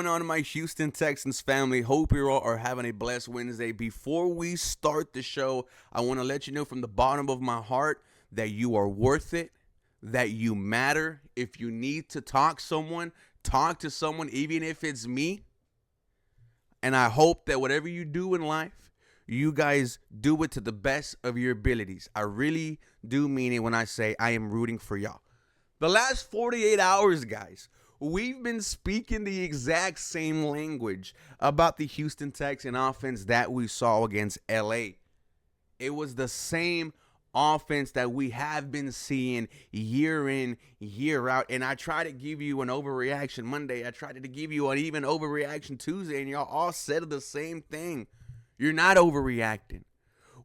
Going on, my Houston Texans family? Hope you all are having a blessed Wednesday. Before we start the show, I want to let you know from the bottom of my heart that you are worth it, that you matter. If you need to talk to someone, even if it's me. And I hope that whatever you do in life, you guys do it to the best of your abilities. I really do mean it when I say I am rooting for y'all. The last 48 hours, guys, we've been speaking the exact same language about the Houston Texans offense that we saw against LA. It was the same offense that we have been seeing year in, year out. And I tried to give you an overreaction Monday. I tried to give you an even overreaction Tuesday, and y'all all said the same thing. You're not overreacting.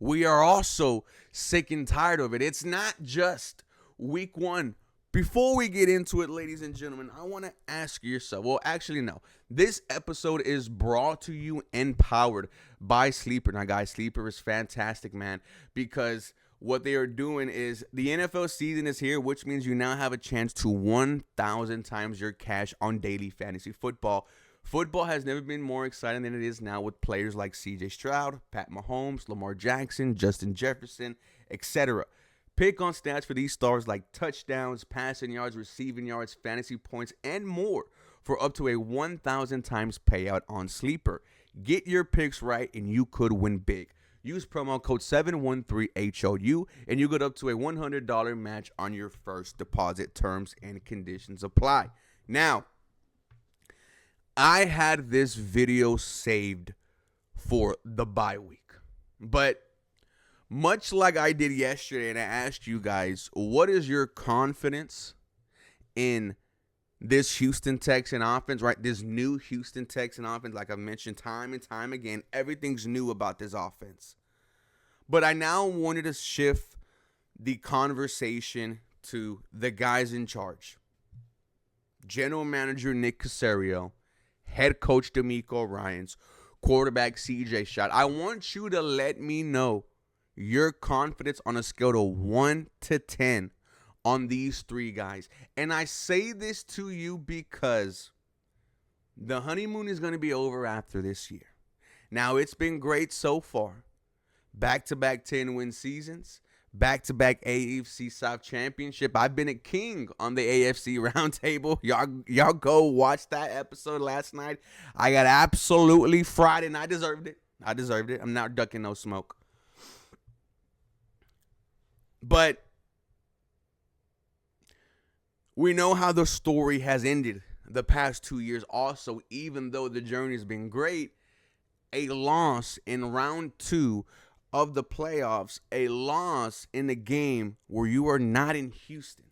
We are also sick and tired of it. It's not just week one. Before we get into it, ladies and gentlemen, I want to ask yourself. Well, actually, no. This episode is brought to you and powered by Sleeper. Now, guys, Sleeper is fantastic, man, because what they are doing is the NFL season is here, which means you now have a chance to 1,000 times your cash on daily fantasy football. Football has never been more exciting than it is now with players like C.J. Stroud, Pat Mahomes, Lamar Jackson, Justin Jefferson, etc. Pick on stats for these stars like touchdowns, passing yards, receiving yards, fantasy points, and more for up to a 1,000 times payout on Sleeper. Get your picks right and you could win big. Use promo code 713HOU and you get up to a $100 match on your first deposit. Terms and conditions apply. Now, I had this video saved for the bye week, but much like I did yesterday, and I asked you guys, what is your confidence in this Houston Texan offense, right? This new Houston Texan offense, like I've mentioned time and time again, everything's new about this offense. But I now wanted to shift the conversation to the guys in charge. General Manager Nick Caserio, Head Coach DeMeco Ryans, quarterback CJ Stroud. I want you to let me know your confidence on a scale of 1 to 10 on these three guys. And I say this to you because the honeymoon is going to be over after this year. Now, it's been great so far. Back-to-back 10-win seasons. Back-to-back AFC South Championship. I've been a king on the AFC Roundtable. Y'all go watch that episode last night. I got absolutely fried, and I deserved it. I'm not ducking no smoke. But we know how the story has ended the past 2 years also, even though the journey has been great. A loss in round 2 of the playoffs, a loss in a game where you are not in Houston.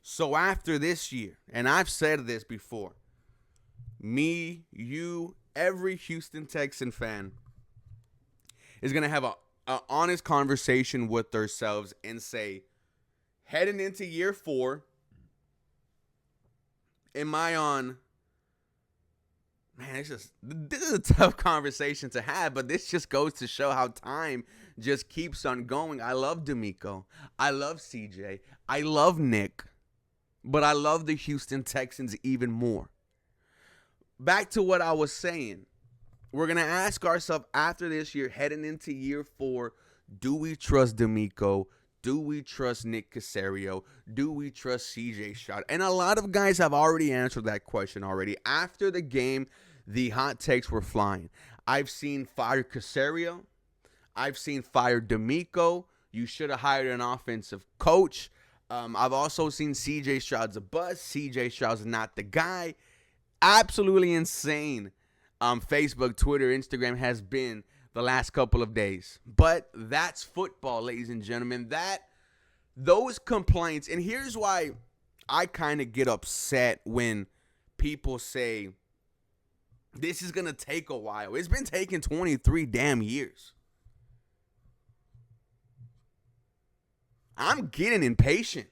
So after this year, and I've said this before, me, you, every Houston Texan fan is going to have an honest conversation with ourselves and say, heading into year 4, am I on? Man, this is a tough conversation to have, but this just goes to show how time just keeps on going. I love DeMeco. I love CJ. I love Nick. But I love the Houston Texans even more. Back to what I was saying. We're going to ask ourselves after this year, heading into year 4, do we trust DeMeco? Do we trust Nick Caserio? Do we trust CJ Stroud? And a lot of guys have already answered that question already. After the game, the hot takes were flying. I've seen fire Caserio. I've seen fire DeMeco. You should have hired an offensive coach. I've also seen CJ Stroud's a bust. CJ Stroud's not the guy. Absolutely insane. Facebook, Twitter, Instagram has been the last couple of days. But that's football, ladies and gentlemen. Those complaints, and here's why I kind of get upset when people say this is going to take a while. It's been taking 23 damn years. I'm getting impatient.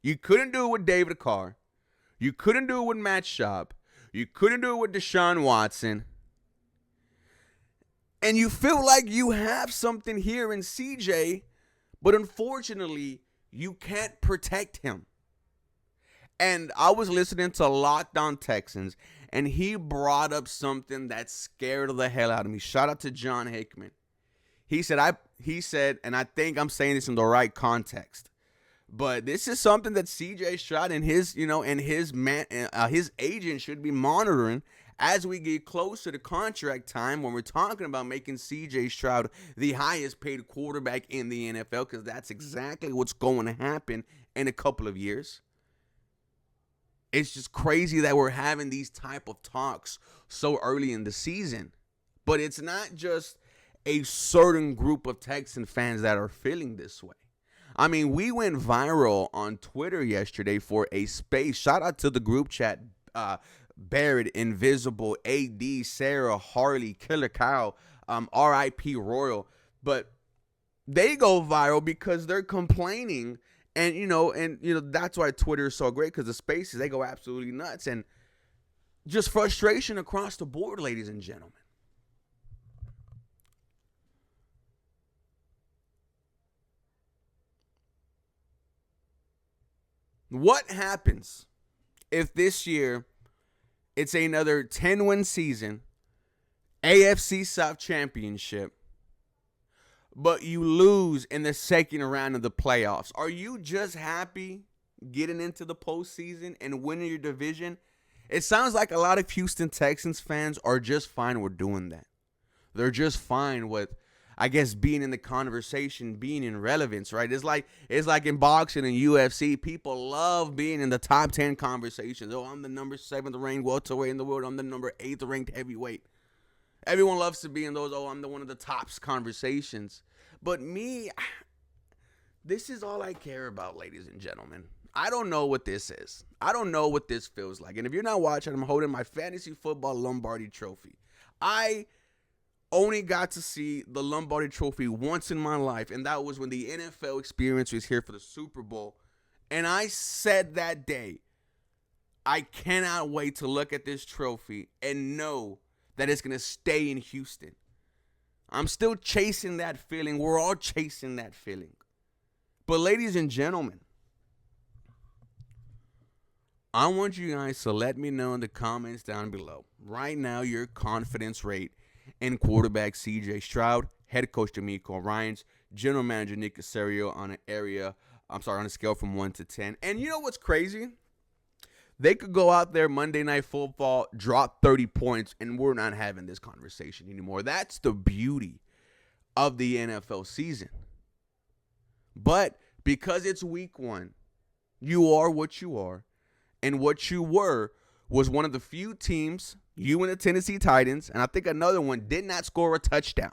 You couldn't do it with David Carr. You couldn't do it with Matt Schaub. You couldn't do it with Deshaun Watson. And you feel like you have something here in CJ, but unfortunately, you can't protect him. And I was listening to Locked On Texans, and he brought up something that scared the hell out of me. Shout out to John Hickman. He said, and I think I'm saying this in the right context, but this is something that CJ Stroud and his agent should be monitoring as we get closer to contract time, when we're talking about making CJ Stroud the highest paid quarterback in the NFL, because that's exactly what's going to happen in a couple of years. It's just crazy that we're having these type of talks so early in the season. But it's not just a certain group of Texan fans that are feeling this way. I mean, we went viral on Twitter yesterday for a space. Shout out to the group chat. Barrett, Invisible, AD, Sarah, Harley, Killer Kyle, RIP Royal. But they go viral because they're complaining. And that's why Twitter is so great, because the spaces, they go absolutely nuts. And just frustration across the board, ladies and gentlemen. What happens if this year it's another 10-win season, AFC South Championship, but you lose in the second round of the playoffs? Are you just happy getting into the postseason and winning your division? It sounds like a lot of Houston Texans fans are just fine with doing that. They're just fine with, I guess, being in the conversation, being in relevance, right? It's like in boxing and UFC. People love being in the top 10 conversations. Oh, I'm the number 7th ranked welterweight in the world. I'm the number 8th ranked heavyweight. Everyone loves to be in those, oh, I'm the one of the tops conversations. But me, this is all I care about, ladies and gentlemen. I don't know what this is. I don't know what this feels like. And if you're not watching, I'm holding my fantasy football Lombardi trophy. I only got to see the Lombardi trophy once in my life, and that was when the NFL experience was here for the Super Bowl. And I said that day, I cannot wait to look at this trophy and know that it's going to stay in Houston. I'm still chasing that feeling. We're all chasing that feeling. But ladies and gentlemen, I want you guys to let me know in the comments down below right now your confidence rate in quarterback CJ Stroud, head coach DeMeco Ryans, general manager Nick Caserio on a scale from 1 to 10. And you know what's crazy? They could go out there Monday Night Football, drop 30 points, and we're not having this conversation anymore. That's the beauty of the NFL season. But because it's week 1, you are what you are. And what you were was one of the few teams, you and the Tennessee Titans, and I think another one, did not score a touchdown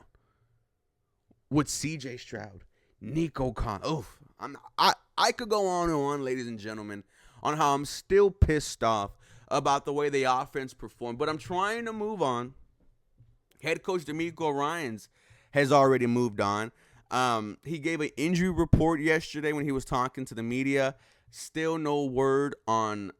with CJ Stroud, Nico Khan. I could go on and on, ladies and gentlemen, on how I'm still pissed off about the way the offense performed. But I'm trying to move on. Head coach DeMeco Ryans has already moved on. He gave an injury report yesterday when he was talking to the media. Still no word on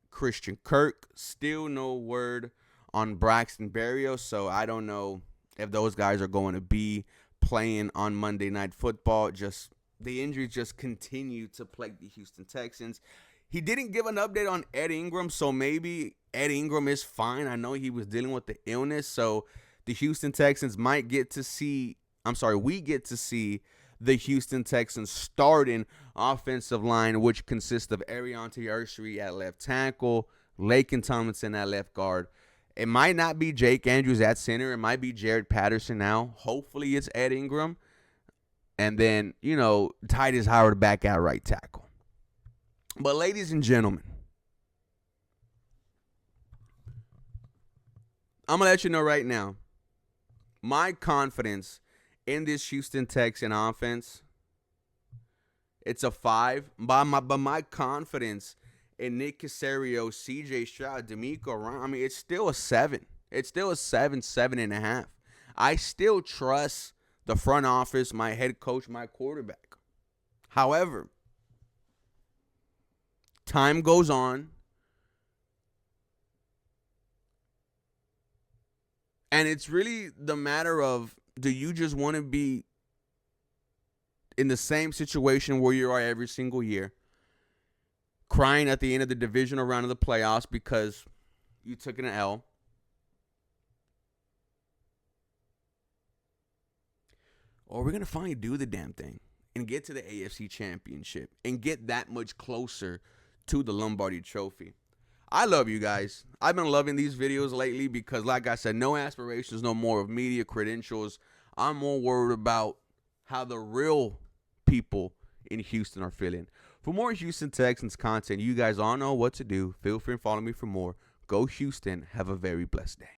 Christian Kirk. Still no word on Braxton Berrios. So I don't know if those guys are going to be playing on Monday Night Football. Just the injuries just continue to plague the Houston Texans. He didn't give an update on Ed Ingram, so maybe Ed Ingram is fine. I know he was dealing with the illness, so the Houston Texans might get to see, we get to see the Houston Texans starting offensive line, which consists of Ariante Ursary at left tackle, Laken Tomlinson at left guard. It might not be Jake Andrews at center. It might be Jared Patterson now. Hopefully it's Ed Ingram. And then, Titus Howard back at right tackle. But ladies and gentlemen, I'm going to let you know right now, my confidence in this Houston Texan offense, it's a 5. But my confidence in Nick Caserio, CJ Stroud, DeMeco Ryans, it's still a 7. It's still a 7.5. I still trust the front office, my head coach, my quarterback. However, time goes on, and it's really the matter of, do you just want to be in the same situation where you are every single year? crying at the end of the divisional round of the playoffs because you took an L. Or we're going to finally do the damn thing and get to the AFC Championship and get that much closer to the Lombardi Trophy. I love you guys. I've been loving these videos lately because, like I said, no aspirations, no more of media credentials. I'm more worried about how the real people in Houston are feeling. For more Houston Texans content, you guys all know what to do. Feel free to follow me for more. Go Houston. Have a very blessed day.